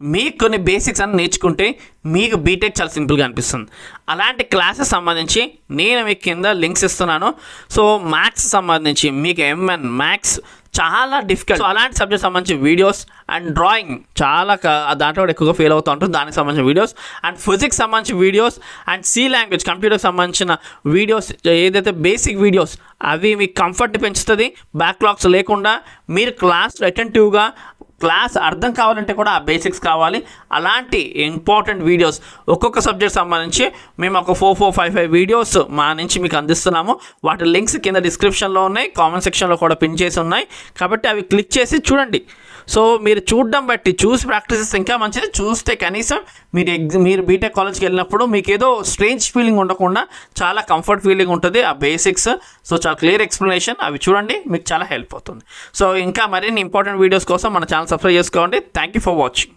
మీకు కొన్ని బేసిక్స్ అని నేర్చుకుంటే మీకు బీటెక్ చాలా సింపుల్గా అనిపిస్తుంది. అలాంటి క్లాసెస్ సంబంధించి నేను మీకు కింద లింక్స్ ఇస్తున్నాను. సో మ్యాథ్స్ సంబంధించి మీకు ఎంఎన్ మ్యాథ్స్ చాలా డిఫికల్ట్, సో అలాంటి సబ్జెక్ట్ సంబంధించి వీడియోస్ అండ్ డ్రాయింగ్ చాలా దాంట్లో కూడా ఎక్కువగా ఫెయిల్ అవుతూ ఉంటుంది, దానికి సంబంధించిన వీడియోస్ అండ్ ఫిజిక్స్ సంబంధించిన వీడియోస్ అండ్ సి లాంగ్వేజ్ కంప్యూటర్కి సంబంధించిన వీడియోస్, ఏదైతే బేసిక్ వీడియోస్ అవి మీకు కంఫర్ట్ని పెంచుతుంది. బ్యాక్లాగ్స్ లేకుండా మీరు క్లాస్ అటెంటివ్గా క్లాస్ అర్థం కావాలంటే కూడా ఆ బేసిక్స్ కావాలి. అలాంటి ఇంపార్టెంట్ వీడియోస్ ఒక్కొక్క సబ్జెక్ట్ సంబంధించి మేము ఒక 4-5 వీడియోస్ మా నుంచి మీకు అందిస్తున్నాము. వాటి లింక్స్ కింద డిస్క్రిప్షన్లో ఉన్నాయి, కామెంట్ సెక్షన్లో కూడా పిన్ చేసి ఉన్నాయి. కాబట్టి అవి క్లిక్ చేసి చూడండి. సో మీరు చూడడం బట్టి చూసి ప్రాక్టీస్ చేస్తే ఇంకా మంచిది. చూస్తే కనీసం మీరు బీటెక్ కాలేజ్కి వెళ్ళినప్పుడు మీకు ఏదో స్ట్రేంజ్ ఫీలింగ్ ఉండకుండా చాలా కంఫర్ట్ ఫీలింగ్ ఉంటుంది. ఆ బేసిక్స్ సో చాలా క్లియర్ ఎక్స్ప్లెనేషన్ అవి చూడండి, మీకు చాలా హెల్ప్ అవుతుంది. సో ఇంకా మరిన్ని ఇంపార్టెంట్ వీడియోస్ కోసం మన ఛానల్ సబ్స్క్రైబ్ చేసుకోండి. Thank you for watching.